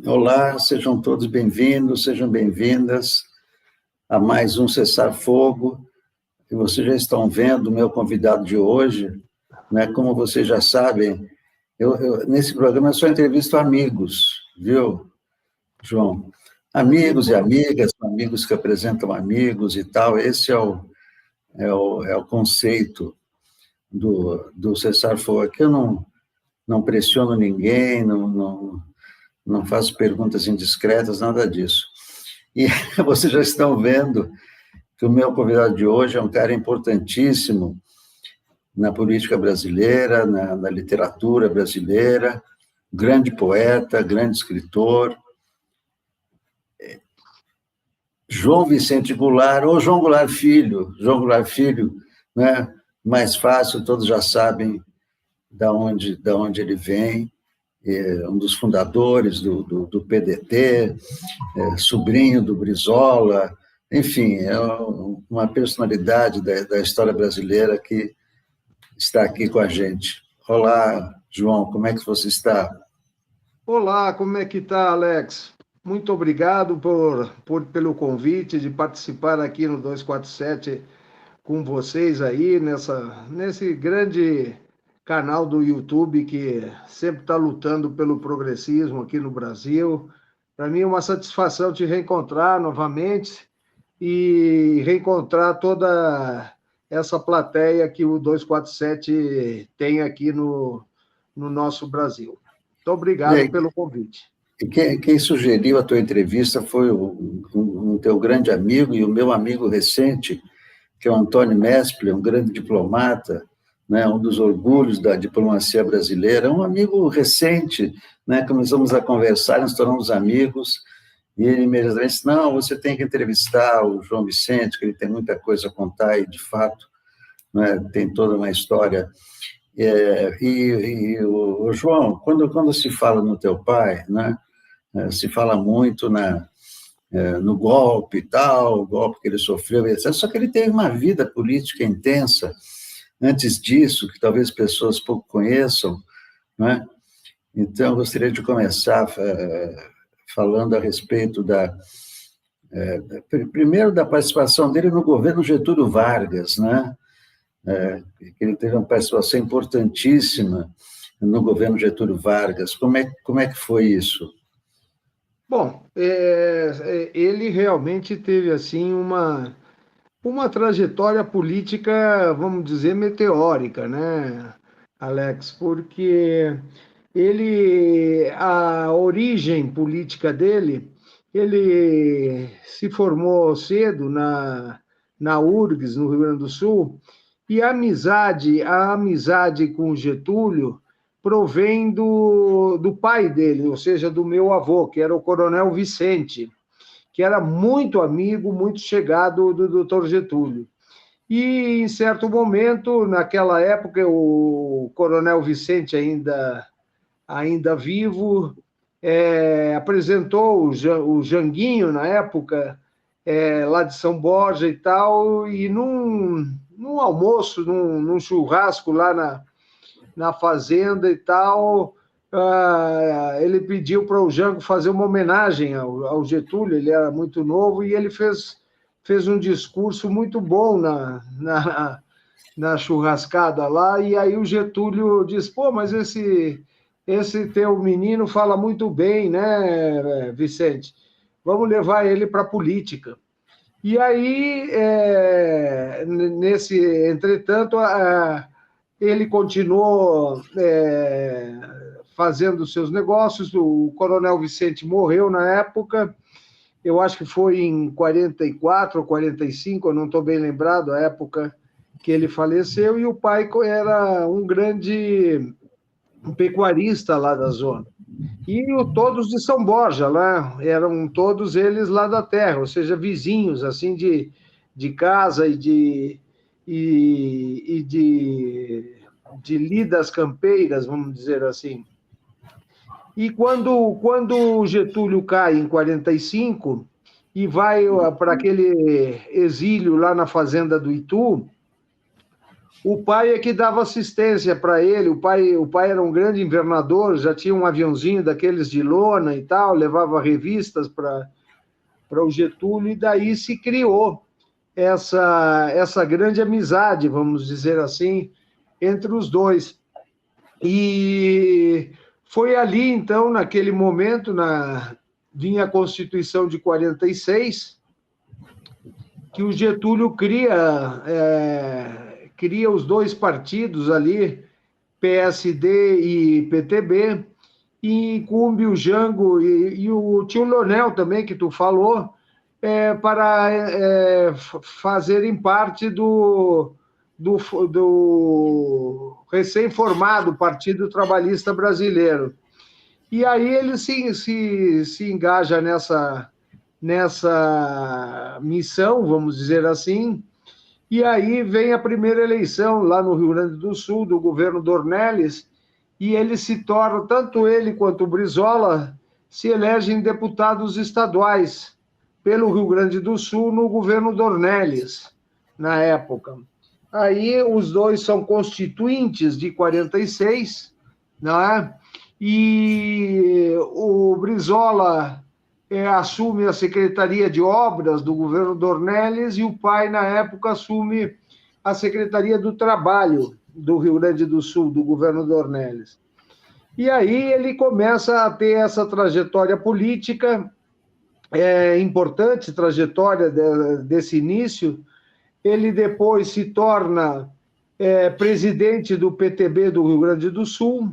Olá, sejam todos bem-vindos, sejam bem-vindas a mais um Cessar Fogo. E vocês já estão vendo o meu convidado de hoje, né? Como vocês já sabem, nesse programa eu só entrevisto amigos, viu, João? Amigos e amigas, amigos que apresentam amigos e tal. Esse é o conceito do Cessar Fogo. Aqui eu não pressiono ninguém, não faço perguntas indiscretas, nada disso. E vocês já estão vendo que o meu convidado de hoje é um cara importantíssimo na política brasileira, na literatura brasileira, grande poeta, grande escritor, João Vicente Goulart, ou João Goulart Filho, né? Mais fácil, todos já sabem de onde ele vem, um dos fundadores do PDT, sobrinho do Brizola, enfim, é uma personalidade da história brasileira que está aqui com a gente. Olá, João, como é que você está? Olá, como é que está, Alex? Muito obrigado pelo convite de participar aqui no 247 com vocês aí, nesse grande canal do YouTube que sempre está lutando pelo progressismo aqui no Brasil. Para mim é uma satisfação te reencontrar novamente e reencontrar toda essa plateia que o 247 tem aqui no nosso Brasil. Muito obrigado pelo convite. Quem sugeriu a tua entrevista foi um teu grande amigo e o meu amigo recente, que é o Antônio Mespli, um grande diplomata, né, um dos orgulhos da diplomacia brasileira, um amigo recente, né, começamos a conversar, nos tornamos amigos, e ele imediatamente disse, não, você tem que entrevistar o João Vicente, que ele tem muita coisa a contar, e de fato, né, tem toda uma história. O João, quando se fala no teu pai, né, se fala muito no golpe e tal, o golpe que ele sofreu, etc. Só que ele teve uma vida política intensa antes disso, que talvez pessoas pouco conheçam, né? Então, eu gostaria de começar falando a respeito primeiro da participação dele no governo Getúlio Vargas, né? Que ele teve uma participação importantíssima no governo Getúlio Vargas. Como é que foi isso? Bom, ele realmente teve assim uma trajetória política, vamos dizer, meteórica, né, Alex? Porque a origem política dele, ele se formou cedo na URGS, no Rio Grande do Sul, e a amizade com o Getúlio provém do pai dele, ou seja, do meu avô, que era o Coronel Vicente, que era muito amigo, muito chegado do doutor Getúlio. E, em certo momento, naquela época, o Coronel Vicente, ainda vivo, apresentou o Janguinho, na época, lá de São Borja e tal, e num almoço, num churrasco lá na fazenda e tal, ele pediu para o Jango fazer uma homenagem ao Getúlio, ele era muito novo, e ele fez um discurso muito bom na churrascada lá, e aí o Getúlio disse, pô, mas esse teu menino fala muito bem, né, Vicente? Vamos levar ele para a política. E aí, entretanto, ele continuou fazendo seus negócios, o Coronel Vicente morreu na época, eu acho que foi em 44 ou 45, eu não estou bem lembrado, a época que ele faleceu, e o pai era um grande pecuarista lá da zona. E todos de São Borja, lá, eram todos eles lá da terra, ou seja, vizinhos, assim, de casa e de lidas campeiras, vamos dizer assim. E quando o Getúlio cai em 45 e vai para aquele exílio lá na fazenda do Itu, O pai é que dava assistência para ele, o pai era um grande invernador, já tinha um aviãozinho daqueles de lona e tal, levava revistas para o Getúlio, e daí se criou essa grande amizade, vamos dizer assim, entre os dois. E foi ali, então, naquele momento, vinha a Constituição de 46, que o Getúlio cria os dois partidos ali, PSD e PTB, e incumbe o Jango e o tio Leonel também, que tu falou, para fazerem parte do recém-formado Partido Trabalhista Brasileiro. E aí ele se engaja nessa missão, vamos dizer assim, e aí vem a primeira eleição lá no Rio Grande do Sul, do governo Dornelles, e ele se torna, tanto ele quanto o Brizola, se elegem deputados estaduais pelo Rio Grande do Sul no governo Dornelles, na época. Aí os dois são constituintes de 46, né? E o Brizola assume a Secretaria de Obras do governo Dornelles e o pai, na época, assume a Secretaria do Trabalho do Rio Grande do Sul, do governo Dornelles. E aí ele começa a ter essa trajetória política, importante trajetória desse início. Ele depois se torna presidente do PTB do Rio Grande do Sul,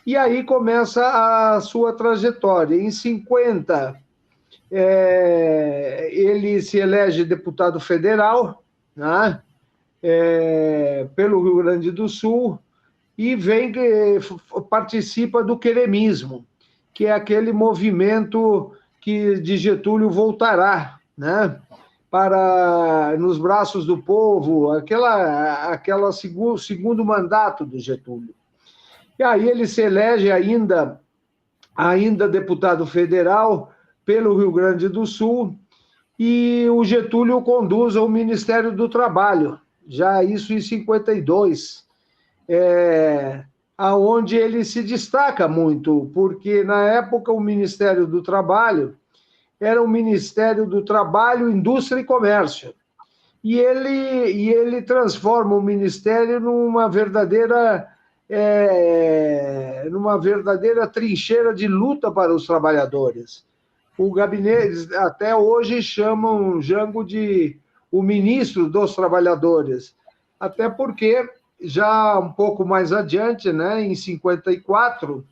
e aí começa a sua trajetória. Em 50, ele se elege deputado federal, né, pelo Rio Grande do Sul, e participa do queremismo, que é aquele movimento que de Getúlio voltará, né, para nos braços do povo, aquela segundo mandato do Getúlio. E aí ele se elege ainda deputado federal pelo Rio Grande do Sul, e o Getúlio conduz ao Ministério do Trabalho, já isso em 52, aonde ele se destaca muito, porque na época o Ministério do Trabalho era o Ministério do Trabalho, Indústria e Comércio, e ele transforma o Ministério numa verdadeira trincheira de luta para os trabalhadores. O gabinete, até hoje, chamam Jango de o ministro dos trabalhadores, até porque já um pouco mais adiante, né, em 54,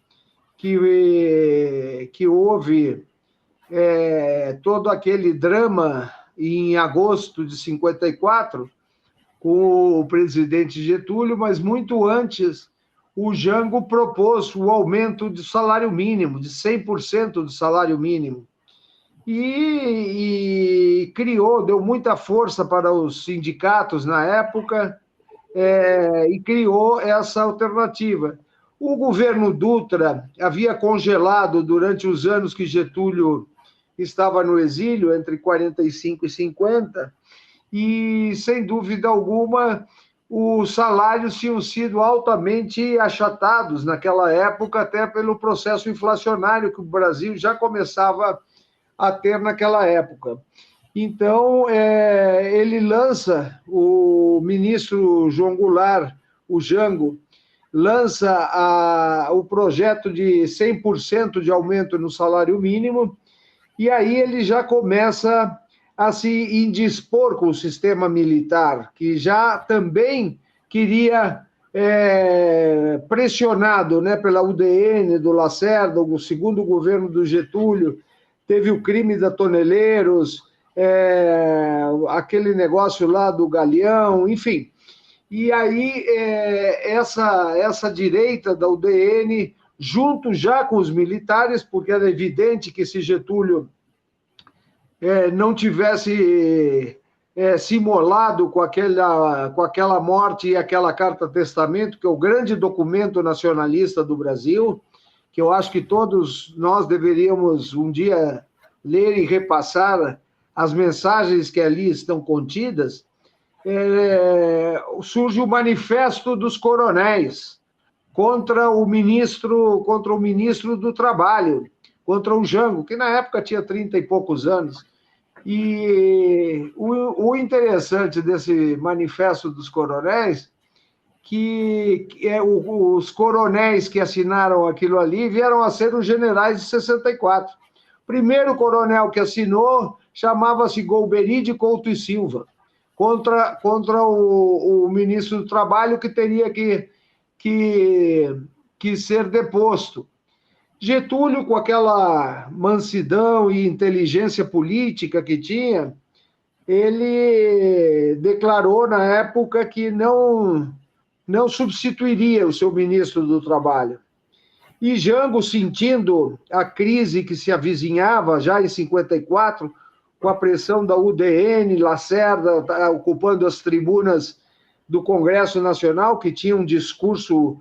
que houve todo aquele drama em agosto de 54, com o presidente Getúlio, mas muito antes, o Jango propôs o aumento do salário mínimo, de 100% do salário mínimo, e deu muita força para os sindicatos na época, e criou essa alternativa. O governo Dutra havia congelado durante os anos que Getúlio estava no exílio, entre 45 e 50, e, sem dúvida alguma, os salários tinham sido altamente achatados naquela época, até pelo processo inflacionário que o Brasil já começava a ter naquela época. Então, ele lança, o ministro João Goulart, o Jango, lança o projeto de 100% de aumento no salário mínimo, e aí ele já começa a se indispor com o sistema militar, que já também queria, pressionado, né, pela UDN, do Lacerda, o segundo governo do Getúlio, teve o crime da Toneleiros, aquele negócio lá do Galeão, enfim. E aí essa direita da UDN, junto já com os militares, porque era evidente que se Getúlio não tivesse se imolado com aquela morte e aquela carta-testamento, que é o grande documento nacionalista do Brasil, que eu acho que todos nós deveríamos um dia ler e repassar as mensagens que ali estão contidas. surge o Manifesto dos Coronéis contra o ministro do Trabalho, contra o Jango, que na época tinha 30 e poucos anos. E o interessante desse Manifesto dos Coronéis que os coronéis que assinaram aquilo ali vieram a ser os generais de 64. O primeiro coronel que assinou chamava-se Golbery de Couto e Silva, contra o ministro do Trabalho, que teria que ser deposto. Getúlio, com aquela mansidão e inteligência política que tinha, ele declarou na época que não substituiria o seu ministro do Trabalho. E Jango, sentindo a crise que se avizinhava já em 54, com a pressão da UDN, Lacerda ocupando as tribunas do Congresso Nacional, que tinha um discurso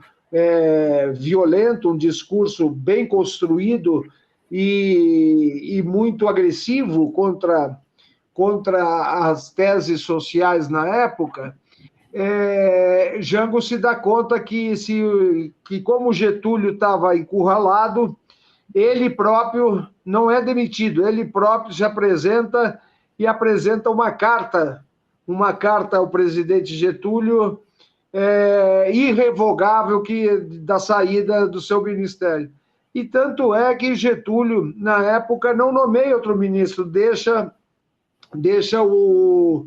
violento, um discurso bem construído e muito agressivo contra as teses sociais na época, Jango se dá conta que como Getúlio estava encurralado, ele próprio não é demitido, ele próprio se apresenta e apresenta uma carta ao presidente Getúlio irrevogável da saída do seu ministério. E tanto é que Getúlio, na época, não nomeia outro ministro, deixa o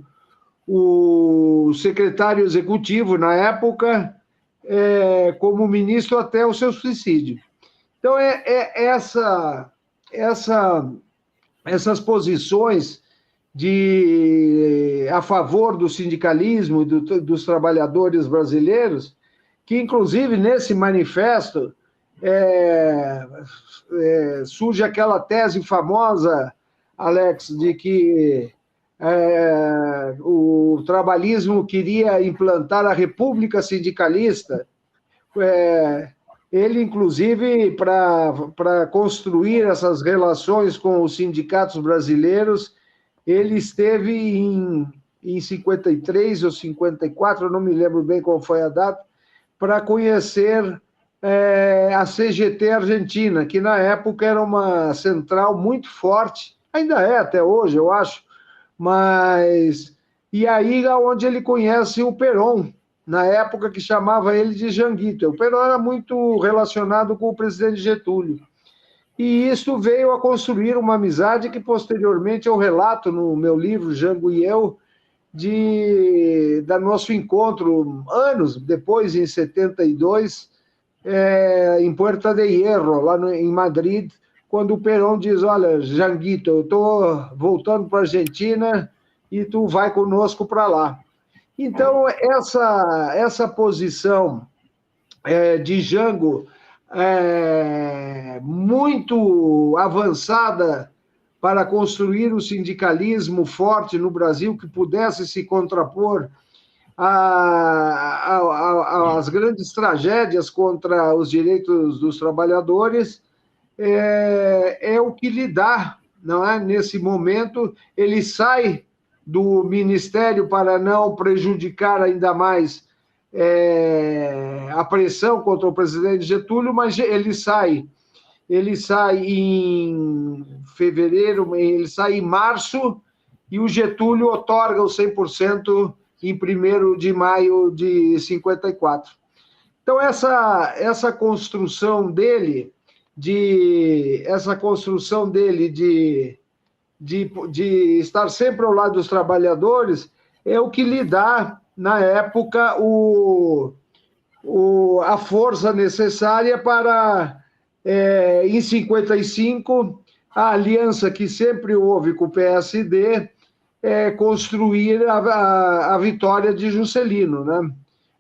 secretário executivo, na época, como ministro até o seu suicídio. Então, essas posições a favor do sindicalismo dos trabalhadores brasileiros, que, inclusive, nesse manifesto, surge aquela tese famosa, Alex, de que o trabalhismo queria implantar a república sindicalista. Ele, inclusive, para construir essas relações com os sindicatos brasileiros, ele esteve em 53 ou 54, eu não me lembro bem qual foi a data, para conhecer a CGT Argentina, que na época era uma central muito forte, ainda é até hoje, eu acho, mas... E aí é onde ele conhece o Perón, na época que chamava ele de Janguito. O Perón era muito relacionado com o presidente Getúlio. E isso veio a construir uma amizade que, posteriormente, eu relato no meu livro, Jango e Eu, da nosso encontro, anos depois, em 72, em Puerta de Hierro, lá em Madrid, quando o Perón diz, olha, Janguito, eu estou voltando para a Argentina e tu vai conosco para lá. Então, essa posição de Jango muito avançada para construir o sindicalismo forte no Brasil, que pudesse se contrapor às grandes tragédias contra os direitos dos trabalhadores, é o que lhe dá, não é? Nesse momento, ele sai do ministério para não prejudicar ainda mais a pressão contra o presidente Getúlio, mas ele sai em fevereiro, ele sai em março, e o Getúlio otorga os 100% em 1º de maio de 54. Então, essa construção dele de estar sempre ao lado dos trabalhadores é o que lhe dá, na época, a força necessária para, em 55, a aliança que sempre houve com o PSD construir a vitória de Juscelino, né?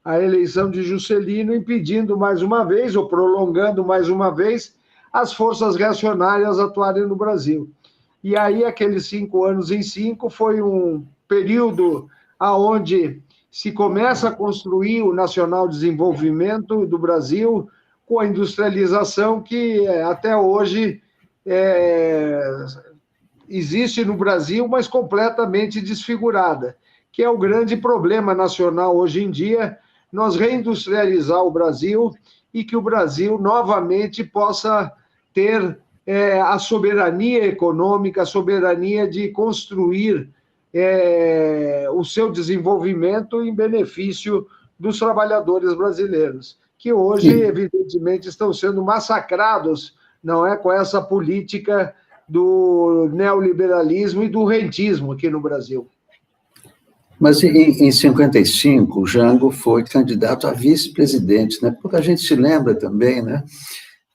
A eleição de Juscelino, impedindo mais uma vez, ou prolongando mais uma vez, as forças reacionárias atuarem no Brasil. E aí, aqueles 5 anos em 5, foi um período onde se começa a construir o nacional desenvolvimento do Brasil, com a industrialização que até hoje existe no Brasil, mas completamente desfigurada, que é o grande problema nacional hoje em dia, nós reindustrializar o Brasil e que o Brasil novamente possa ter a soberania econômica, a soberania de construir o seu desenvolvimento em benefício dos trabalhadores brasileiros, que hoje, evidentemente, estão sendo massacrados, não é, com essa política do neoliberalismo e do rentismo aqui no Brasil. Mas em 55, o Jango foi candidato a vice-presidente, né? Porque a gente se lembra também, né,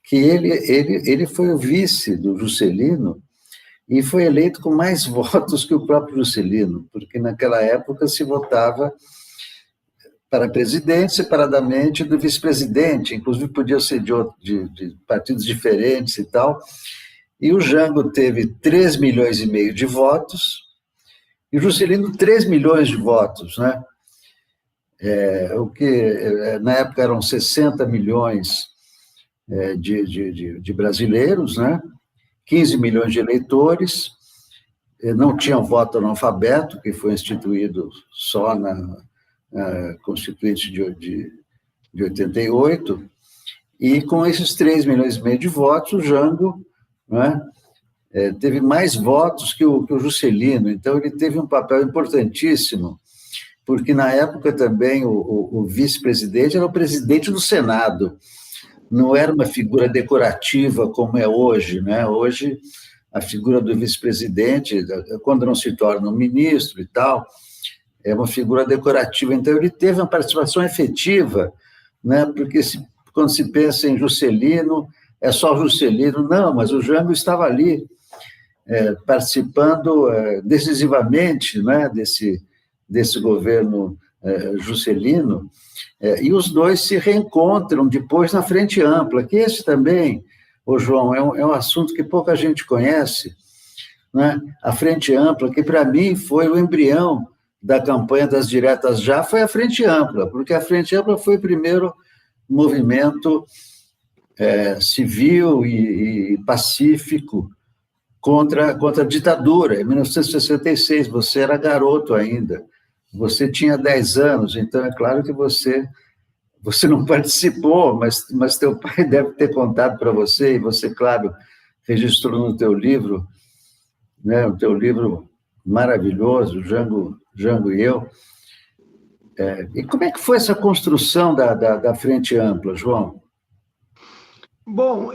que ele foi o vice do Juscelino e foi eleito com mais votos que o próprio Juscelino, porque naquela época se votava para presidente separadamente do vice-presidente, inclusive podia ser de partidos diferentes e tal. E o Jango teve 3,5 milhões de votos, e o Juscelino 3 milhões de votos, né? O que na época eram 60 milhões de brasileiros, né? 15 milhões de eleitores, não tinham voto analfabeto, que foi instituído só na Constituinte de 88, e com esses 3,5 milhões de votos, o Jango, né, teve mais votos que o Juscelino, então ele teve um papel importantíssimo, porque na época também o vice-presidente era o presidente do Senado, não era uma figura decorativa como é hoje, né? Hoje, a figura do vice-presidente, quando não se torna um ministro e tal, é uma figura decorativa. Então, ele teve uma participação efetiva, né? Porque quando se pensa em Juscelino, é só Juscelino. Não, mas o Jango estava ali, participando decisivamente, né, desse governo Juscelino, e os dois se reencontram depois na Frente Ampla, que esse também, João, é um assunto que pouca gente conhece, né? A Frente Ampla, que para mim foi o embrião da campanha das diretas já, foi a Frente Ampla, porque a Frente Ampla foi o primeiro movimento civil e pacífico contra a ditadura. Em 1966, você era garoto ainda, você tinha 10 anos, então é claro que você não participou, mas teu pai deve ter contado para você, e você, claro, registrou no teu livro, né, o teu livro maravilhoso, Jango e Eu. E como é que foi essa construção da Frente Ampla, João? Bom,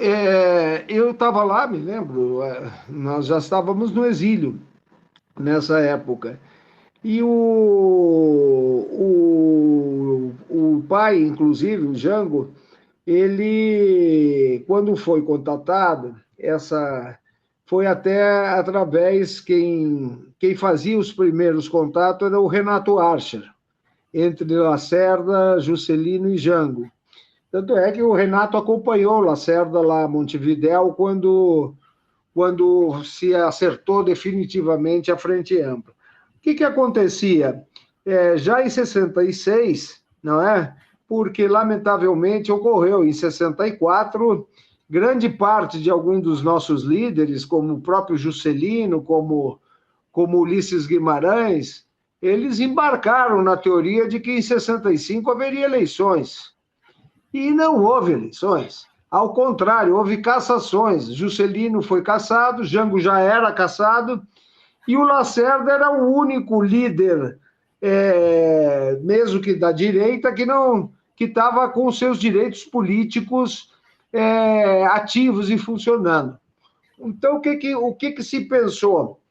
eu estava lá, me lembro, nós já estávamos no exílio nessa época. E o pai, inclusive, o Jango, ele, quando foi contatado, foi até através, quem fazia os primeiros contatos era o Renato Archer, entre Lacerda, Juscelino e Jango. Tanto é que o Renato acompanhou Lacerda lá em Montevidéu quando se acertou definitivamente a Frente Ampla. O que acontecia? Já em 66, não é? Porque, lamentavelmente, ocorreu em 64, grande parte de alguns dos nossos líderes, como o próprio Juscelino, como Ulisses Guimarães, eles embarcaram na teoria de que em 65 haveria eleições. E não houve eleições. Ao contrário, houve cassações. Juscelino foi cassado, Jango já era cassado, e o Lacerda era o único líder, mesmo que da direita, que estava com seus direitos políticos ativos e funcionando. Então, o que se pensou?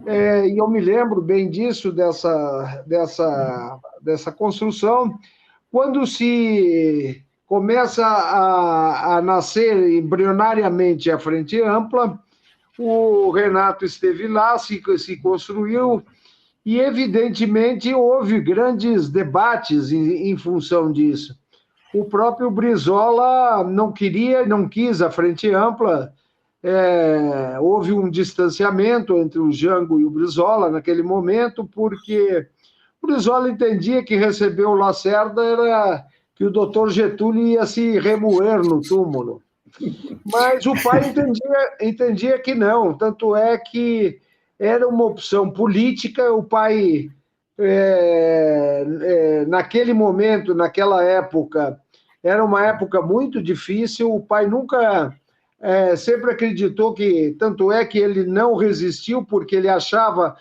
E eu me lembro bem disso, dessa construção, quando se começa a nascer embrionariamente a Frente Ampla, o Renato esteve lá, se construiu, e evidentemente houve grandes debates em função disso. O próprio Brizola não quis a Frente Ampla, houve um distanciamento entre o Jango e o Brizola naquele momento, porque o Brizola entendia que receber o Lacerda era que o doutor Getúlio ia se remoer no túmulo. Mas o pai entendia que não, tanto é que era uma opção política, o pai naquele momento, naquela época, era uma época muito difícil. O pai nunca, sempre acreditou que, tanto é que ele não resistiu, porque ele achava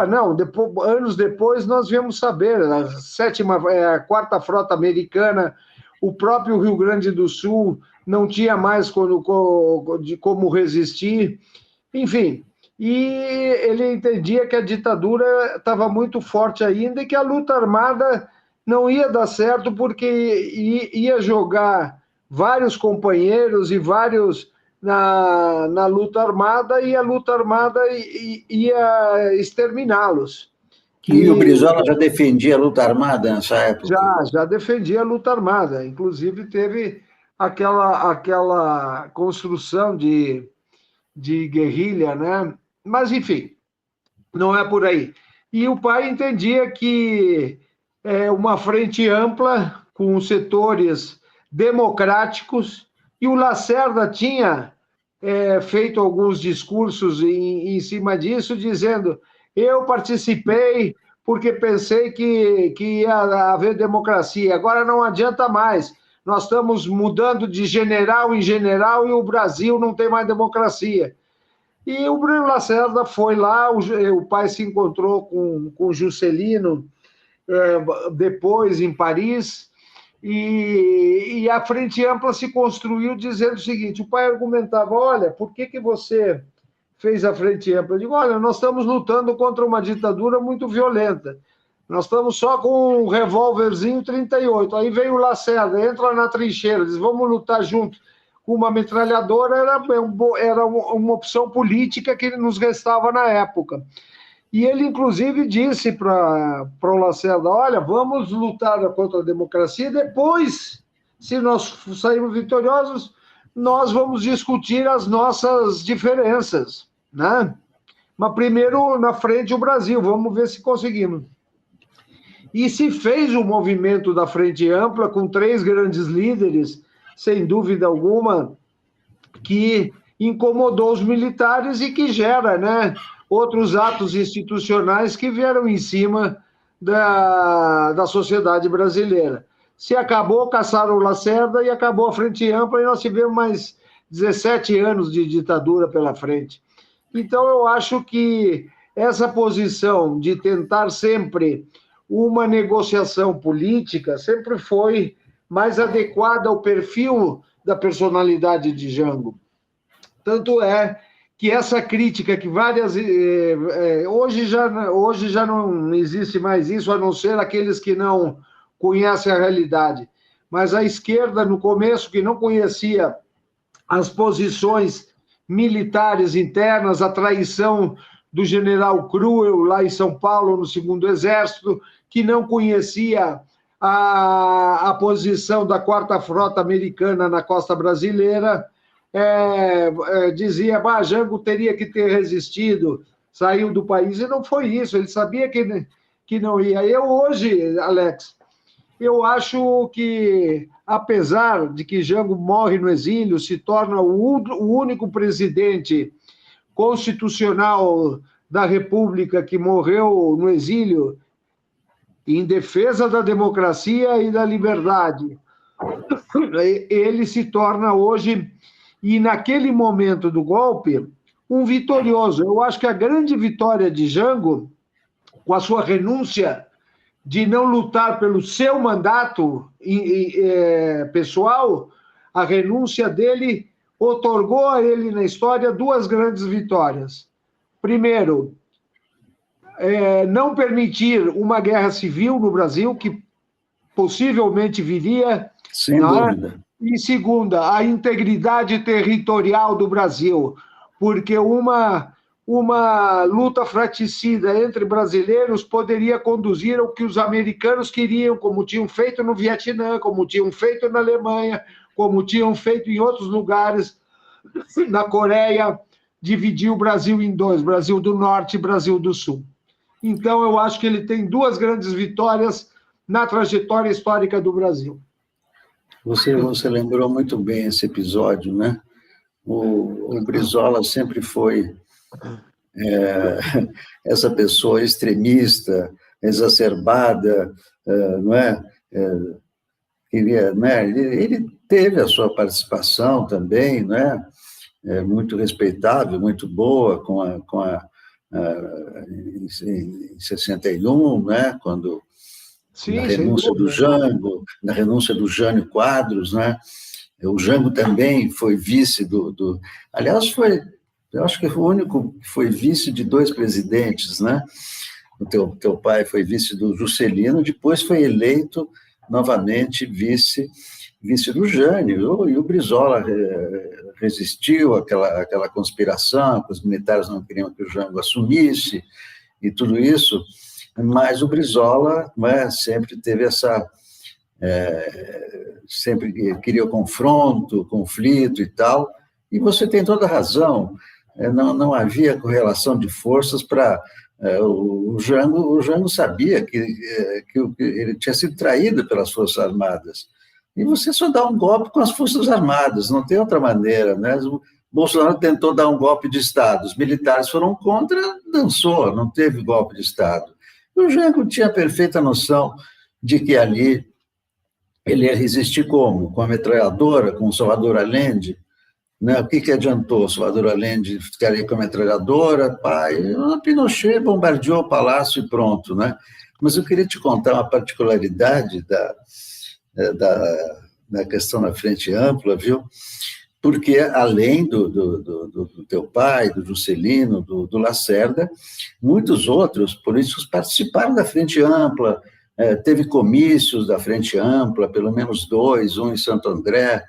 não, anos depois nós viemos saber, a quarta frota americana, o próprio Rio Grande do Sul não tinha mais como resistir, enfim. E ele entendia que a ditadura estava muito forte ainda e que a luta armada não ia dar certo, porque ia jogar vários companheiros e vários na luta armada, e a luta armada ia exterminá-los. E o Brizola já defendia a luta armada nessa época? Já defendia a luta armada. Inclusive, teve aquela construção de guerrilha, né? Mas, enfim, não é por aí. E o pai entendia que uma frente ampla, com setores democráticos, e o Lacerda tinha feito alguns discursos em cima disso, dizendo: eu participei porque pensei que ia haver democracia, agora não adianta mais, nós estamos mudando de general em general e o Brasil não tem mais democracia. E o Bruno Lacerda foi lá, o pai se encontrou com Juscelino depois em Paris, e a Frente Ampla se construiu dizendo o seguinte: o pai argumentava, olha, por que você fez a Frente Ampla? Eu digo, olha, nós estamos lutando contra uma ditadura muito violenta, nós estamos só com um revólverzinho 38, aí veio o Lacerda, entra na trincheira, diz, vamos lutar junto com uma metralhadora, era uma opção política que nos restava na época. E ele, inclusive, disse para o Lacerda, olha, vamos lutar contra a democracia, depois, se nós sairmos vitoriosos, nós vamos discutir as nossas diferenças, né? Mas primeiro, na frente, o Brasil, vamos ver se conseguimos. E se fez o movimento da Frente Ampla, com 3 grandes líderes, sem dúvida alguma, que incomodou os militares e que gera, né, outros atos institucionais que vieram em cima da sociedade brasileira. Se acabou, caçaram o Lacerda e acabou a Frente Ampla, e nós tivemos mais 17 anos de ditadura pela frente. Então, eu acho que essa posição de tentar sempre uma negociação política sempre foi mais adequada ao perfil da personalidade de Jango. Tanto é que essa crítica que várias... hoje já não existe mais isso, a não ser aqueles que não conhecem a realidade. Mas a esquerda, no começo, que não conhecia as posições militares internas, a traição do general Cruel, lá em São Paulo, no 2º Exército, que não conhecia a posição da 4ª Frota Americana na costa brasileira, dizia que Jango teria que ter resistido, saiu do país, e não foi isso, ele sabia que não ia. Eu hoje, Alex, eu acho que, apesar de que Jango morre no exílio, se torna o único presidente constitucional da República que morreu no exílio em defesa da democracia e da liberdade, ele se torna hoje, e naquele momento do golpe, um vitorioso. Eu acho que a grande vitória de Jango, com a sua renúncia de não lutar pelo seu mandato pessoal, a renúncia dele otorgou a ele na história 2 grandes vitórias. Primeiro, não permitir uma guerra civil no Brasil, que possivelmente viria. Sem dúvida. E segunda, a integridade territorial do Brasil, porque uma luta fratricida entre brasileiros poderia conduzir ao que os americanos queriam, como tinham feito no Vietnã, como tinham feito na Alemanha, como tinham feito em outros lugares, na Coreia, dividir o Brasil em 2, Brasil do Norte e Brasil do Sul. Então, eu acho que ele tem 2 grandes vitórias na trajetória histórica do Brasil. Você lembrou muito bem esse episódio, né? O Brizola sempre foi essa pessoa extremista, exacerbada, não é? Queria, né? Ele teve a sua participação também, né? Muito respeitável, muito boa, em 61, né? Quando Sim, na renúncia do Jango, na renúncia do Jânio Quadros, né? O Jango também foi vice aliás, eu acho que foi o único que foi vice de 2 presidentes, né? O teu pai foi vice do Juscelino, depois foi eleito novamente vice do Jânio, e o Brizola resistiu àquela conspiração, que os militares não queriam que o Jango assumisse, e tudo isso, mas o Brizola, né, sempre teve sempre queria o conflito e tal, e você tem toda a razão, não havia correlação de forças para... O Jango sabia que ele tinha sido traído pelas Forças Armadas, e você só dá um golpe com as Forças Armadas, não tem outra maneira, né? O Bolsonaro tentou dar um golpe de Estado, os militares foram contra, dançou, não teve golpe de Estado. O Jango tinha perfeita noção de que ali ele ia resistir como? Com a metralhadora, com o Salvador Allende, né? O que adiantou o Salvador Allende ficar ali com a metralhadora? O Pinochet bombardeou o palácio e pronto, né? Mas eu queria te contar uma particularidade da questão da Frente Ampla, viu? Porque, além do teu pai, do Juscelino, do Lacerda, muitos outros políticos participaram da Frente Ampla, teve comícios da Frente Ampla, pelo menos 2, um em Santo André,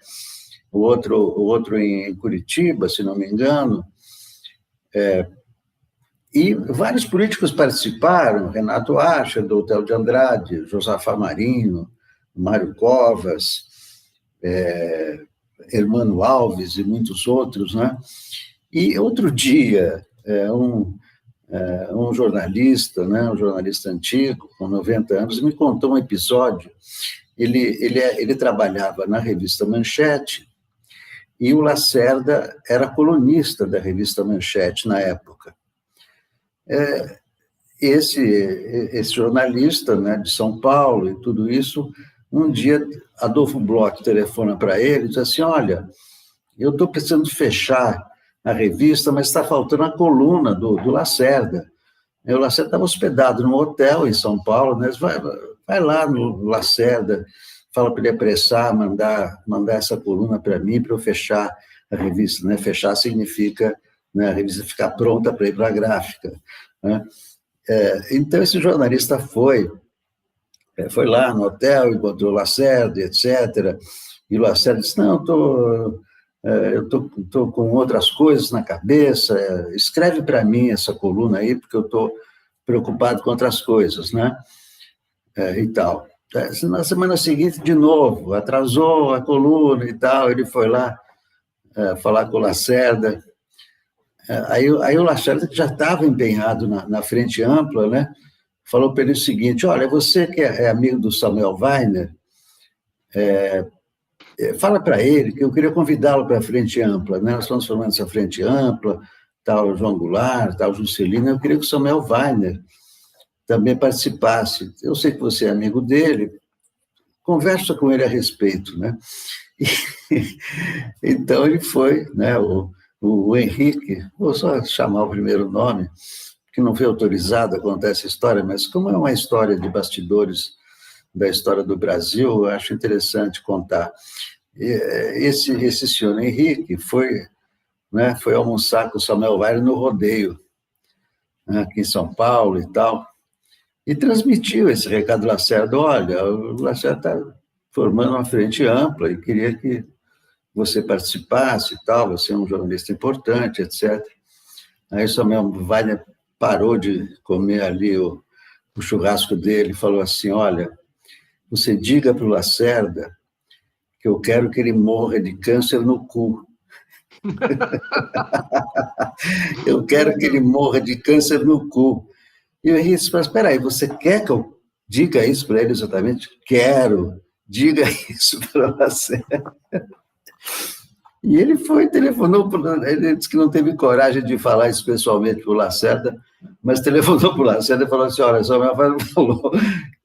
o outro em Curitiba, se não me engano, e vários políticos participaram, Renato Acha, Doutel de Andrade, Josafá Marino, Mário Covas, Hermano Alves e muitos outros, né? E outro dia, um jornalista, né, um jornalista antigo, com 90 anos, me contou um episódio. Ele trabalhava na revista Manchete, e o Lacerda era colunista da revista Manchete na época. Esse jornalista, né, de São Paulo e tudo isso, um dia Adolfo Bloch telefona para ele e diz assim: olha, eu estou precisando fechar a revista, mas está faltando a coluna do Lacerda. O Lacerda estava hospedado num hotel em São Paulo, né? Vai lá no Lacerda, fala para ele apressar, mandar essa coluna para mim, para eu fechar a revista, né? Fechar significa, né, a revista ficar pronta para ir para a gráfica, né? Então, esse jornalista foi lá no hotel, encontrou o Lacerda, etc. E o Lacerda disse: não, eu estou com outras coisas na cabeça, escreve para mim essa coluna aí, porque eu estou preocupado com outras coisas, né? E tal. Na semana seguinte, de novo, atrasou a coluna e tal, ele foi lá falar com o Lacerda. Aí o Lacerda, que já estava empenhado na Frente Ampla, né, falou para ele o seguinte: olha, você que é amigo do Samuel Weiner, fala para ele que eu queria convidá-lo para a Frente Ampla, né? Nós estamos formando essa Frente Ampla, tal João Goulart, tal Juscelino, eu queria que o Samuel Weiner também participasse. Eu sei que você é amigo dele, conversa com ele a respeito, né? Então ele foi, né? O Henrique, vou só chamar o primeiro nome, que não foi autorizado a contar essa história, mas como é uma história de bastidores da história do Brasil, eu acho interessante contar. Esse senhor Henrique foi, né, foi almoçar com o Samuel Weiner no rodeio, né, aqui em São Paulo e tal, e transmitiu esse recado do Lacerda: olha, o Lacerda está formando uma frente ampla e queria que você participasse e tal, você é um jornalista importante, etc. Aí o Samuel Weiner parou de comer ali o churrasco dele e falou assim: olha, você diga para o Lacerda que eu quero que ele morra de câncer no cu. Eu quero que ele morra de câncer no cu. E eu disse: mas espera aí, você quer que eu diga isso para ele exatamente? Quero, diga isso para o Lacerda. E ele telefonou, ele disse que não teve coragem de falar isso pessoalmente para o Lacerda, mas telefonou para o Lacerda e falou assim: olha, Samuel falou,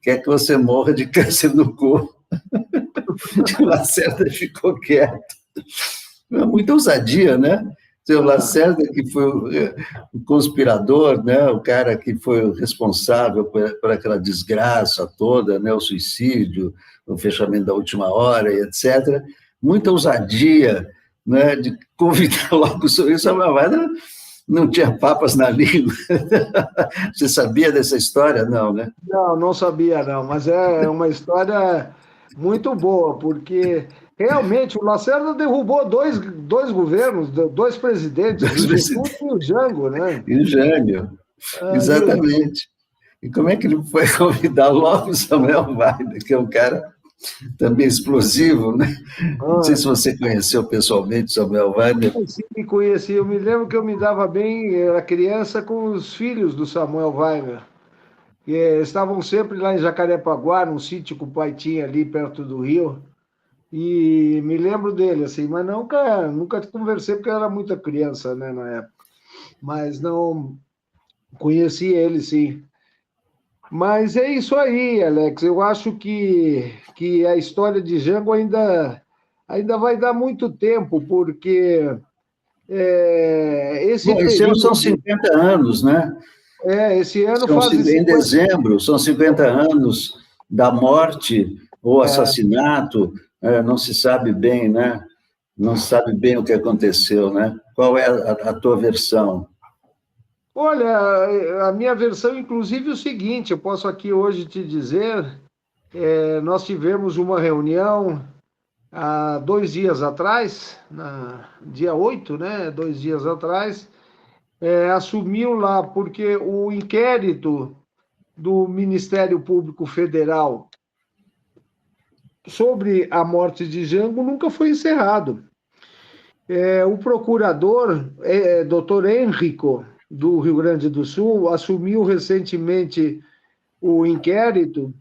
quer que você morra de câncer no corpo. O Lacerda ficou quieto. Muita ousadia, né? O Lacerda, que foi o conspirador, né? O cara que foi o responsável por aquela desgraça toda, né? O suicídio, o fechamento da última hora, e etc. Muita ousadia, né? De convidar logo o Samuel Weiner. Não tinha papas na língua. Você sabia dessa história? Não, né? Não, não sabia, não, mas é uma história muito boa, porque realmente o Lacerda derrubou dois governos, dois presidentes, o Getúlio e o Jango, né? E o Jânio, exatamente. E como é que ele foi convidar logo o Samuel Weiner, que é um cara também explosivo, né? Não sei se você conheceu pessoalmente o Samuel Weiner. Sim, me conheci. Eu me lembro que eu me dava bem, era criança, com os filhos do Samuel Weiner. E, estavam sempre lá em Jacarepaguá, num sítio que o pai tinha ali perto do rio. E me lembro dele, assim, mas nunca conversei porque eu era muita criança, né, na época. Mas não conheci ele, sim. Mas é isso aí, Alex. Eu acho que a história de Jango ainda vai dar muito tempo, porque esse Bom, esse ano período. são 50 anos, né? Esse ano São, faz. em dezembro, são 50 anos da morte ou assassinato, não se sabe bem, né? Não se sabe bem o que aconteceu, né? Qual é a tua versão? Olha, a minha versão, inclusive, é o seguinte: eu posso aqui hoje te dizer, nós tivemos uma reunião há 2 dias atrás, dia 8, né? 2 dias atrás, assumiu lá, porque o inquérito do Ministério Público Federal sobre a morte de Jango nunca foi encerrado. O procurador, Dr. Henrico, do Rio Grande do Sul, assumiu recentemente o inquérito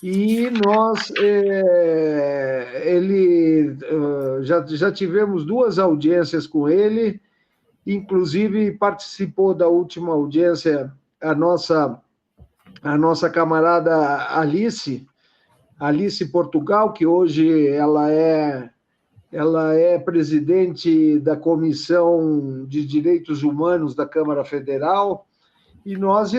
e já tivemos 2 audiências com ele, inclusive participou da última audiência a nossa camarada Alice Portugal, que hoje ela é presidente da Comissão de Direitos Humanos da Câmara Federal, e nós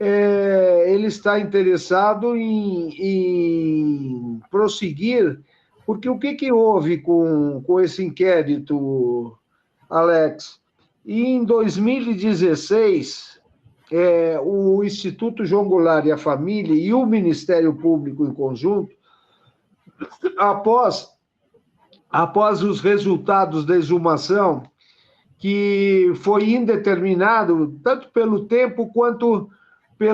ele está interessado em prosseguir, porque o que houve com esse inquérito, Alex? Em 2016, o Instituto João Goulart e a Família e o Ministério Público em conjunto, após os resultados da exumação, que foi indeterminado, tanto pelo tempo quanto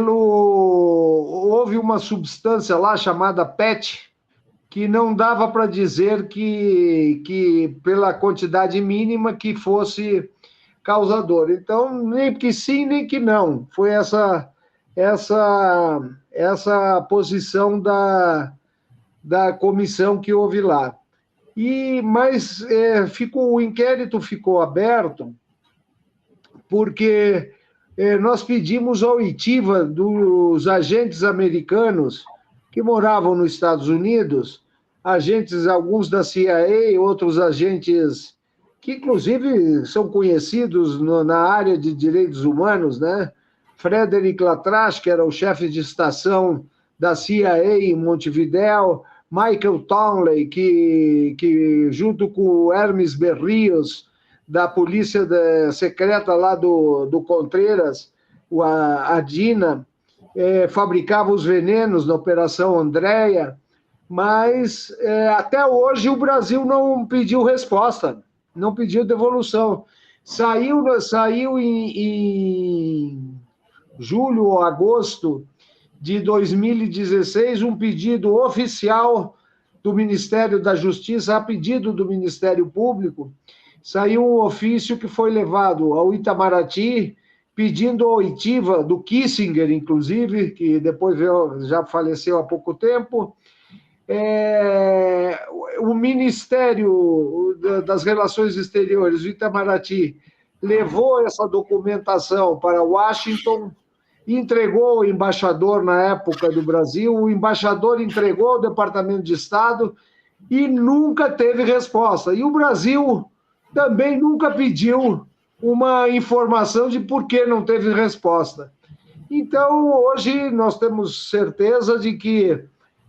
houve uma substância lá chamada PET, que não dava para dizer que pela quantidade mínima que fosse causador. Então, nem que sim, nem que não. Foi essa posição da comissão que houve lá. Mas o inquérito ficou aberto porque nós pedimos a oitiva dos agentes americanos que moravam nos Estados Unidos, alguns da CIA, outros agentes que, inclusive, são conhecidos na área de direitos humanos, né? Frederick Latrache, que era o chefe de estação da CIA em Montevidéu, Michael Townley, que junto com Hermes Berrios, da polícia secreta lá do Contreras, a DINA, fabricava os venenos na Operação Andréia, mas até hoje o Brasil não pediu resposta, não pediu devolução. Saiu em julho ou agosto de 2016 um pedido oficial do Ministério da Justiça, a pedido do Ministério Público. Saiu um ofício que foi levado ao Itamaraty, pedindo a oitiva do Kissinger, inclusive, que depois já faleceu há pouco tempo, o Ministério das Relações Exteriores, o Itamaraty, levou essa documentação para Washington, entregou ao embaixador na época do Brasil, o embaixador entregou ao Departamento de Estado e nunca teve resposta. E o Brasil também nunca pediu uma informação de por que não teve resposta. Então, hoje, nós temos certeza de que,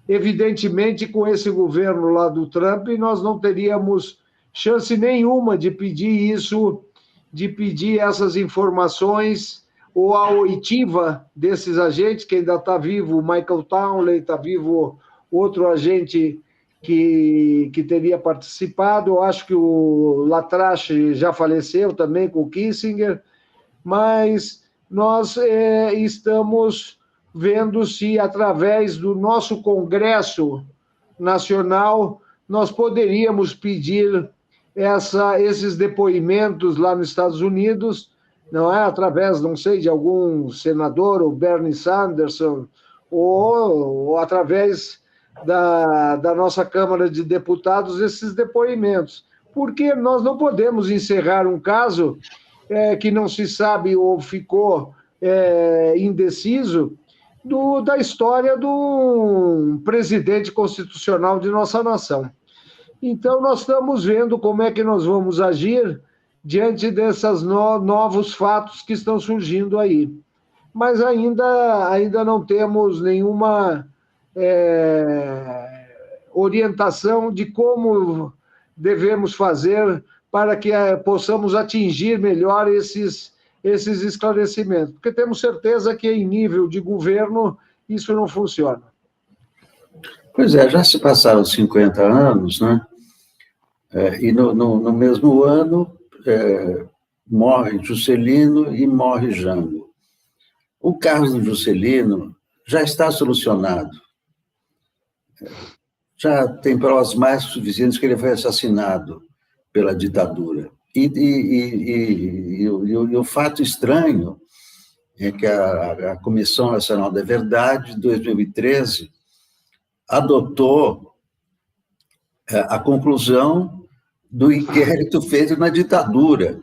evidentemente, com esse governo lá do Trump, nós não teríamos chance nenhuma de pedir isso, de pedir essas informações, ou a oitiva desses agentes, que ainda está vivo, o Michael Townley, está vivo outro agente que teria participado. Eu acho que o Latrache já faleceu também com o Kissinger, mas nós estamos vendo se, através do nosso Congresso Nacional, nós poderíamos pedir esses depoimentos lá nos Estados Unidos, não é? Através, não sei, de algum senador, ou Bernie Sanders, ou através da nossa Câmara de Deputados, esses depoimentos. Porque nós não podemos encerrar um caso que não se sabe ou ficou indeciso da história do presidente constitucional de nossa nação. Então, nós estamos vendo como é que nós vamos agir diante desses novos fatos que estão surgindo aí. Mas ainda não temos nenhuma orientação de como devemos fazer para que possamos atingir melhor esses esclarecimentos. Porque temos certeza que, em nível de governo, isso não funciona. Pois é, já se passaram 50 anos, né? E no mesmo ano morre Juscelino e morre Jango. O caso do Juscelino já está solucionado. Já tem provas mais suficientes que ele foi assassinado pela ditadura. E o fato estranho é que a Comissão Nacional da Verdade, de 2013, adotou a conclusão do inquérito feito na ditadura,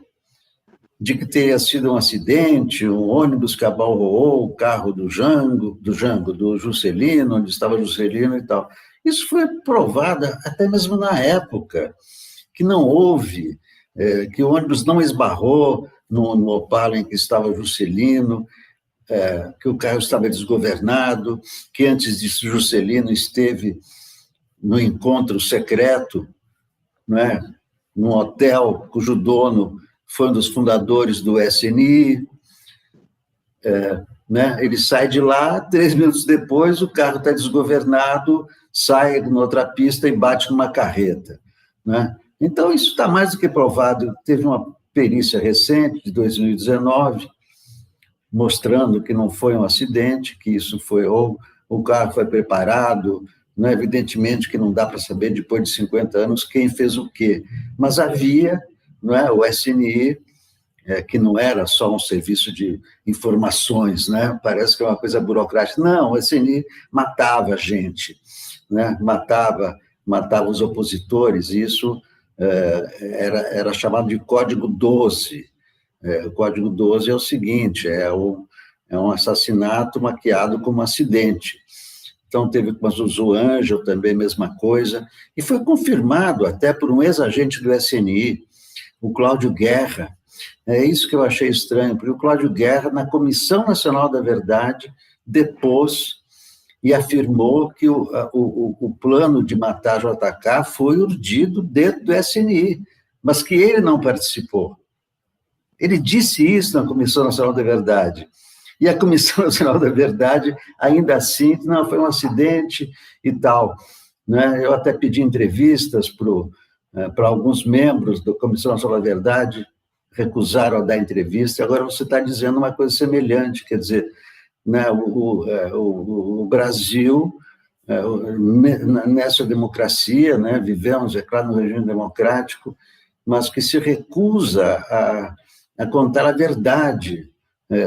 de que teria sido um acidente, um ônibus que abalroou o carro do Juscelino, onde estava Juscelino e tal. Isso foi provado até mesmo na época, que não houve, que o ônibus não esbarrou no Opala em que estava Juscelino, que o carro estava desgovernado, que antes disso Juscelino esteve no encontro secreto, né, num hotel cujo dono foi um dos fundadores do SNI, né? Ele sai de lá, 3 minutos depois o carro está desgovernado, sai na outra pista e bate numa carreta, né? Então, isso está mais do que provado. Teve uma perícia recente, de 2019, mostrando que não foi um acidente, que isso foi, ou o carro foi preparado, né? Evidentemente que não dá para saber, depois de 50 anos, quem fez o quê. Mas havia, não é, o SNI, que não era só um serviço de informações, né? Parece que é uma coisa burocrática. Não, o SNI matava a gente, né? Matava os opositores, e isso era chamado de Código 12. O Código 12 é o seguinte, é um assassinato maquiado como acidente. Então, teve com a Zuzu Ângel também a mesma coisa, e foi confirmado até por um ex-agente do SNI, o Cláudio Guerra. É isso que eu achei estranho, porque o Cláudio Guerra, na Comissão Nacional da Verdade, depôs e afirmou que o plano de matar JK foi urdido dentro do SNI, mas que ele não participou. Ele disse isso na Comissão Nacional da Verdade. E a Comissão Nacional da Verdade, ainda assim, não, foi um acidente e tal, né? Eu até pedi entrevistas para alguns membros da Comissão Nacional da Verdade, recusaram a dar entrevista, e agora você está dizendo uma coisa semelhante, quer dizer, né, o Brasil, nessa democracia, né, vivemos, é claro, no regime democrático, mas que se recusa a contar a verdade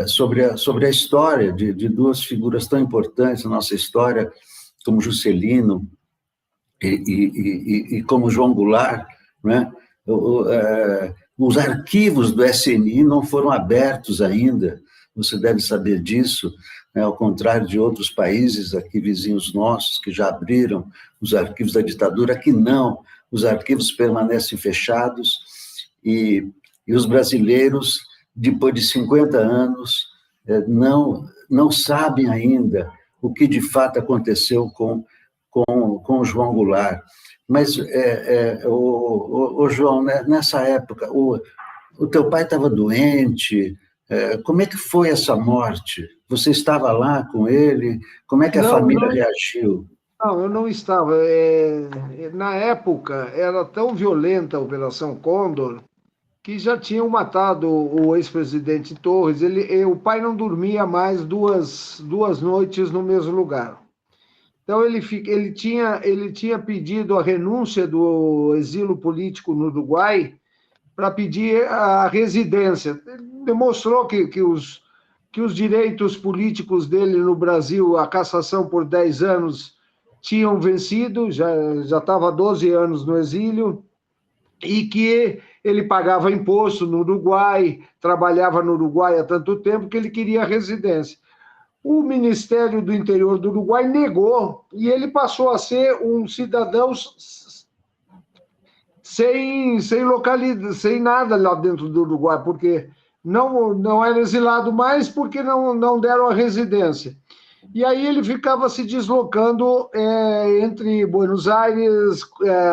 sobre a história de duas figuras tão importantes na nossa história, como Juscelino e como João Goulart, né? Os arquivos do SNI não foram abertos ainda, você deve saber disso, né? Ao contrário de outros países aqui vizinhos nossos que já abriram os arquivos da ditadura, aqui não, os arquivos permanecem fechados e os brasileiros, depois de 50 anos, não sabem ainda o que de fato aconteceu com o João Goulart. Mas, João, né, nessa época, o teu pai estava doente, como é que foi essa morte? Você estava lá com ele? Como é que a família reagiu? Não, eu não estava. Na época, era tão violenta a Operação Condor que já tinham matado o ex-presidente Torres. O pai não dormia mais duas noites no mesmo lugar. Então, ele tinha pedido a renúncia do exílio político no Uruguai para pedir a residência. Ele demonstrou que os direitos políticos dele no Brasil, a cassação por 10 anos, tinham vencido, já estava há 12 anos no exílio, e que ele pagava imposto no Uruguai, trabalhava no Uruguai há tanto tempo que ele queria residência. O Ministério do Interior do Uruguai negou e ele passou a ser um cidadão sem localidade, sem nada lá dentro do Uruguai, porque não era exilado mais porque não deram a residência. E aí ele ficava se deslocando entre Buenos Aires,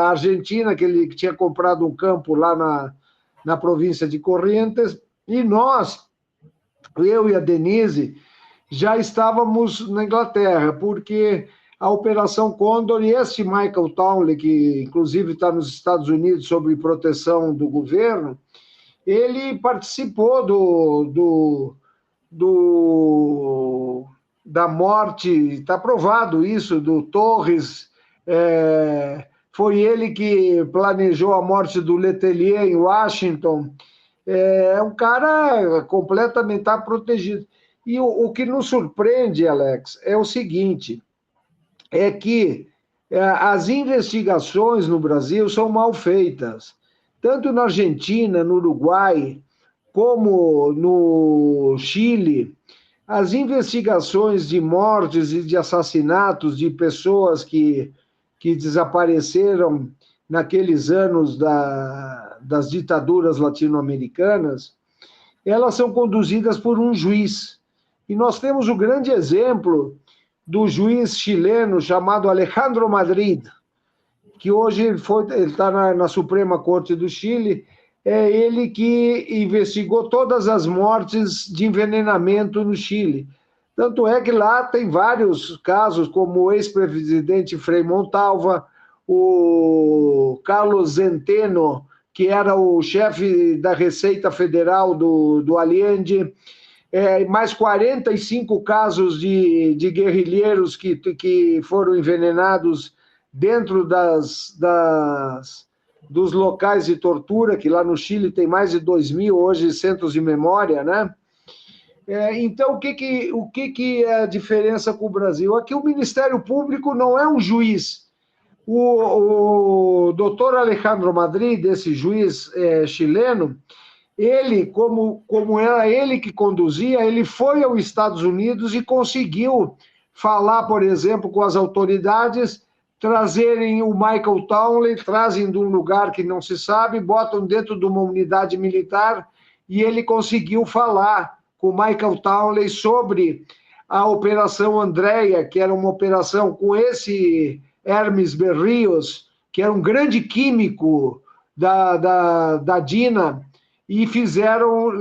Argentina, que ele tinha comprado um campo lá na província de Corrientes, e eu e a Denise, já estávamos na Inglaterra, porque a Operação Condor e este Michael Townley, que inclusive está nos Estados Unidos sob proteção do governo, ele participou da morte, está provado isso, do Torres. Foi ele que planejou a morte do Letelier em Washington. É um cara completamente protegido. E o que nos surpreende, Alex, é o seguinte, é que as investigações no Brasil são mal feitas. Tanto na Argentina, no Uruguai, como no Chile, as investigações de mortes e de assassinatos de pessoas que desapareceram naqueles anos das ditaduras latino-americanas, elas são conduzidas por um juiz. E nós temos o grande exemplo do juiz chileno chamado Alejandro Madrid, que hoje ele está na Suprema Corte do Chile. É ele que investigou todas as mortes de envenenamento no Chile. Tanto é que lá tem vários casos, como o ex-presidente Frei Montalva, o Carlos Zenteno, que era o chefe da Receita Federal do Allende, mais 45 casos de guerrilheiros que foram envenenados dentro dos locais de tortura, que lá no Chile tem mais de 2.000 hoje centros de memória, né? Então, o que é a diferença com o Brasil? Aqui o Ministério Público não é um juiz. O doutor Alejandro Madrid, esse juiz chileno, ele, como era ele que conduzia, ele foi aos Estados Unidos e conseguiu falar, por exemplo, com as autoridades, trazerem o Michael Townley, trazem de um lugar que não se sabe, botam dentro de uma unidade militar, e ele conseguiu falar com o Michael Townley sobre a Operação Andréia, que era uma operação com esse Hermes Berríos, que era um grande químico da DINA, e fizeram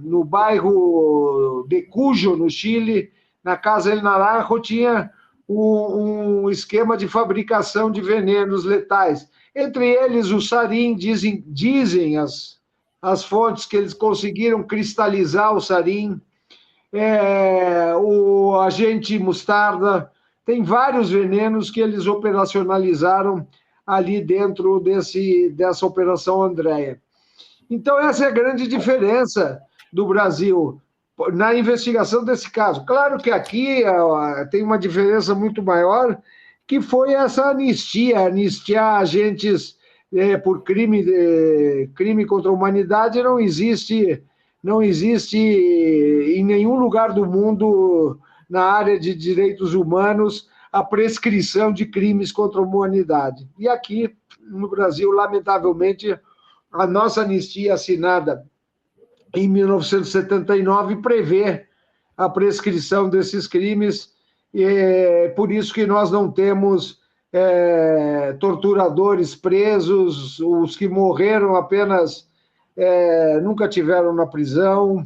no bairro de Cuyo, no Chile, na Casa El Naranjo, tinha um esquema de fabricação de venenos letais. Entre eles, o sarin, dizem as fontes que eles conseguiram cristalizar o sarin, o agente mostarda, tem vários venenos que eles operacionalizaram ali dentro dessa Operação Andréia. Então, essa é a grande diferença do Brasil na investigação desse caso. Claro que aqui tem uma diferença muito maior, que foi essa anistia, anistiar agentes por crime contra a humanidade. Não existe em nenhum lugar do mundo, na área de direitos humanos, a prescrição de crimes contra a humanidade. E aqui, no Brasil, lamentavelmente, a nossa anistia assinada em 1979 prevê a prescrição desses crimes, e é por isso que nós não temos torturadores presos, os que morreram apenas nunca tiveram na prisão,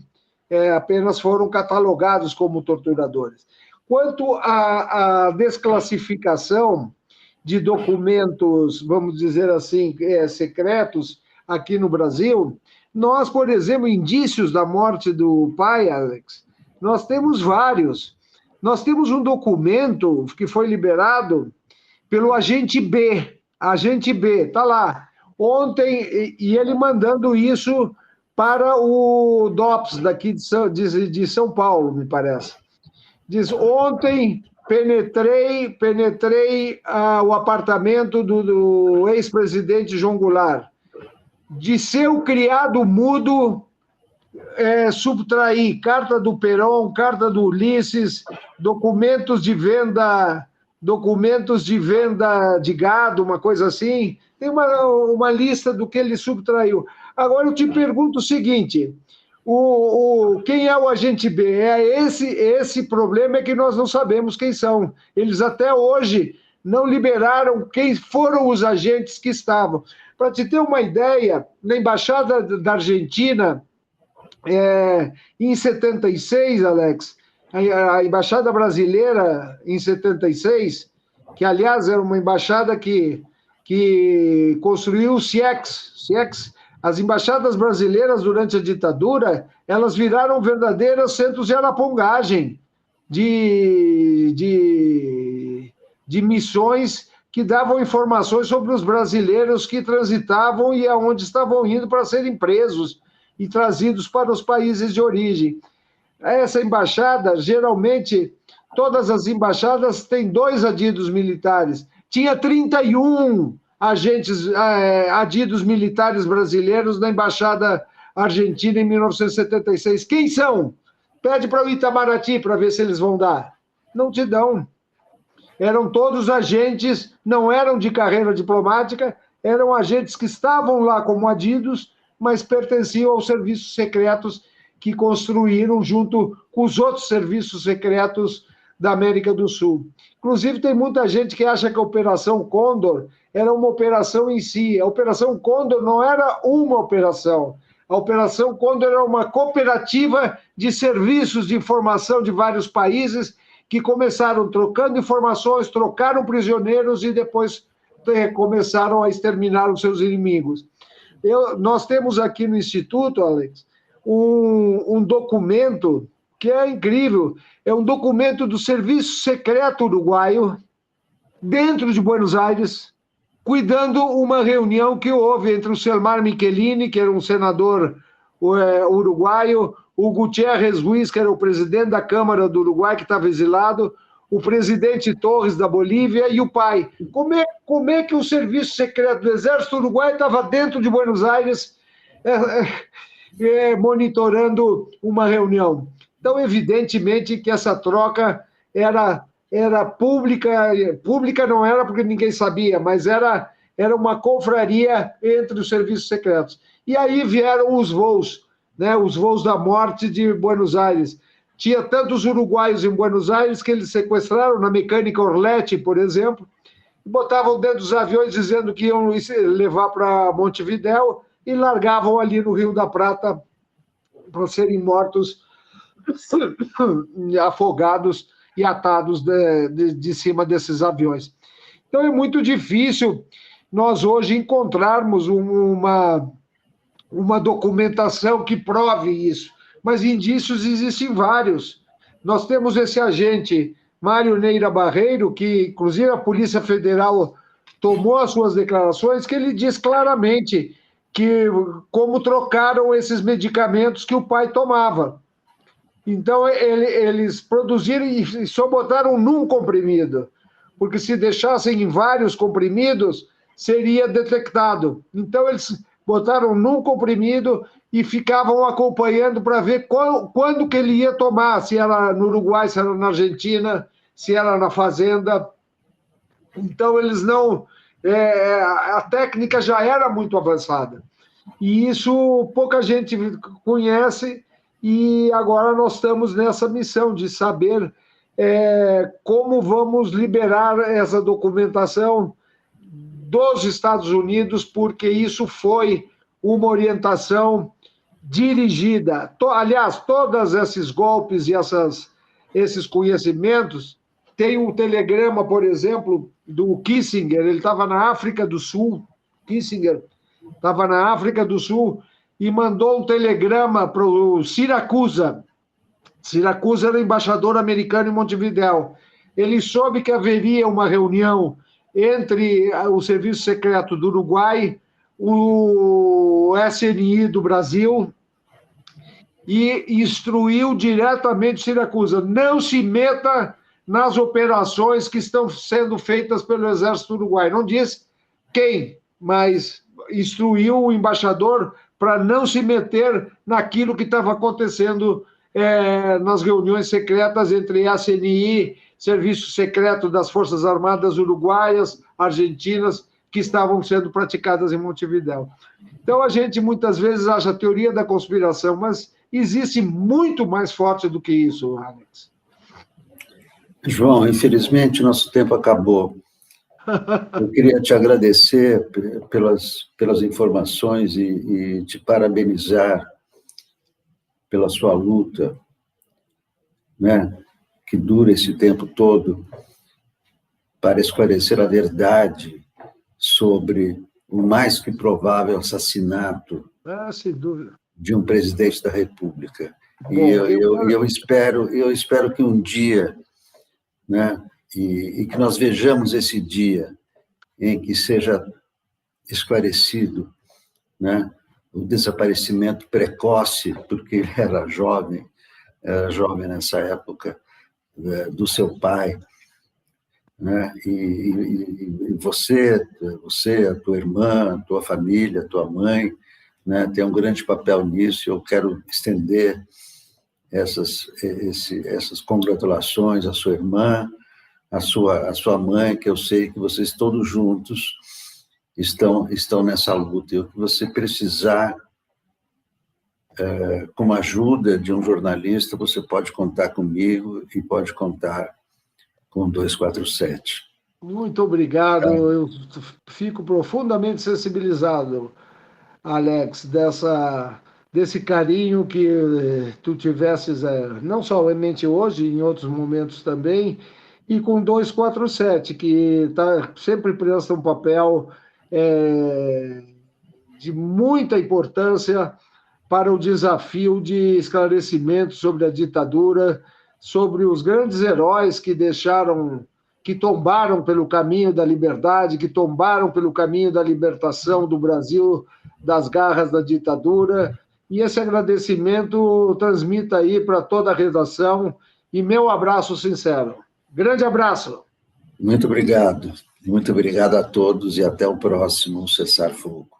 apenas foram catalogados como torturadores. Quanto à desclassificação de documentos, vamos dizer assim, secretos aqui no Brasil, nós, por exemplo, indícios da morte do pai, Alex, nós temos vários. Nós temos um documento que foi liberado pelo agente B. Agente B, está lá. Ontem, e ele mandando isso para o DOPS daqui de São Paulo, me parece. Diz, ontem penetrei o apartamento do ex-presidente João Goulart. De seu criado mudo, subtrair carta do Perón, carta do Ulisses, documentos de venda de gado, uma coisa assim. Tem uma lista do que ele subtraiu. Agora eu te pergunto o seguinte: quem é o agente B? Esse problema é que nós não sabemos quem são. Eles até hoje não liberaram quem foram os agentes que estavam. Para te ter uma ideia, na Embaixada da Argentina, em 76, Alex, a Embaixada Brasileira, em 76, que, aliás, era uma embaixada que construiu o CIEX. As embaixadas brasileiras, durante a ditadura, elas viraram verdadeiros centros de arapongagem, de missões que davam informações sobre os brasileiros que transitavam e aonde estavam indo para serem presos e trazidos para os países de origem. Essa embaixada, geralmente, todas as embaixadas têm 2 adidos militares. Tinha 31 agentes adidos militares brasileiros na Embaixada Argentina em 1976. Quem são? Pede para o Itamaraty para ver se eles vão dar. Não te dão. Eram todos agentes, não eram de carreira diplomática, eram agentes que estavam lá como adidos, mas pertenciam aos serviços secretos que construíram junto com os outros serviços secretos da América do Sul. Inclusive, tem muita gente que acha que a Operação Condor era uma operação em si. A Operação Condor não era uma operação. A Operação Condor era uma cooperativa de serviços de informação de vários países que começaram trocando informações, trocaram prisioneiros e depois começaram a exterminar os seus inimigos. Nós temos aqui no Instituto, Alex, um documento que é incrível. É um documento do Serviço Secreto Uruguaio, dentro de Buenos Aires, cuidando uma reunião que houve entre o Selmar Michelini, que era um senador uruguaio, o Gutiérrez Ruiz, que era o presidente da Câmara do Uruguai, que estava exilado, o presidente Torres da Bolívia e o pai. Como é que o Serviço Secreto do Exército Uruguai estava dentro de Buenos Aires monitorando uma reunião? Então, evidentemente que essa troca era pública. Pública não era porque ninguém sabia, mas era uma confraria entre os serviços secretos. E aí vieram os voos, né, os voos da morte de Buenos Aires. Tinha tantos uruguaios em Buenos Aires que eles sequestraram na Mecânica Orlete, por exemplo, e botavam dentro dos aviões dizendo que iam levar para Montevidéu e largavam ali no Rio da Prata para serem mortos, afogados e atados de cima desses aviões. Então é muito difícil nós hoje encontrarmos uma documentação que prove isso, mas indícios existem vários. Nós temos esse agente, Mário Neira Barreiro, que inclusive a Polícia Federal tomou as suas declarações, que ele diz claramente como trocaram esses medicamentos que o pai tomava. Então, eles produziram e só botaram num comprimido. porque se deixassem em vários comprimidos, seria detectado. Então, eles botaram num comprimido e ficavam acompanhando para ver quando que ele ia tomar, se era no Uruguai, se era na Argentina, se era na fazenda. Então, eles não... a técnica já era muito avançada. E isso pouca gente conhece, e agora nós estamos nessa missão de saber como vamos liberar essa documentação dos Estados Unidos, porque isso foi uma orientação dirigida. Aliás, todos esses golpes e esses conhecimentos, tem um telegrama, por exemplo, do Kissinger, ele estava na África do Sul, Kissinger estava na África do Sul e mandou um telegrama para o Siracusa. Siracusa era embaixador americano em Montevidéu. Ele soube que haveria uma reunião entre o Serviço Secreto do Uruguai, o SNI do Brasil, e instruiu diretamente Siracusa: não se meta nas operações que estão sendo feitas pelo Exército Uruguai. Não diz quem, mas instruiu o embaixador para não se meter naquilo que estava acontecendo nas reuniões secretas entre SNI, Serviço Secreto das Forças Armadas Uruguaias, Argentinas, que estavam sendo praticadas em Montevidéu. Então, a gente muitas vezes acha a teoria da conspiração, mas existe muito mais forte do que isso, Alex. João, infelizmente, nosso tempo acabou. Eu queria te agradecer pelas informações e te parabenizar pela sua luta, né, que dura esse tempo todo, para esclarecer a verdade sobre o mais que provável assassinato sem dúvida, de um presidente da República. Eu espero que um dia, né, e que nós vejamos esse dia em que seja esclarecido, né, o desaparecimento precoce, porque ele era jovem nessa época, do seu pai, né, e você, a tua irmã, a tua família, a tua mãe, né, tem um grande papel nisso. Eu quero estender essas congratulações à sua irmã, à sua mãe, que eu sei que vocês todos juntos estão nessa luta. E o que você precisar, com a ajuda de um jornalista, você pode contar comigo e pode contar com o 247. Muito obrigado. Eu fico profundamente sensibilizado, Alex, desse carinho que tu tivesses, não somente hoje, em outros momentos também, e com 247, que sempre presta um papel de muita importância para o desafio de esclarecimento sobre a ditadura, sobre os grandes heróis que tombaram pelo caminho da liberdade, que tombaram pelo caminho da libertação do Brasil das garras da ditadura. E esse agradecimento transmita aí para toda a redação, e meu abraço sincero. Grande abraço. Muito obrigado. Muito obrigado a todos e até o próximo Cessar Fogo.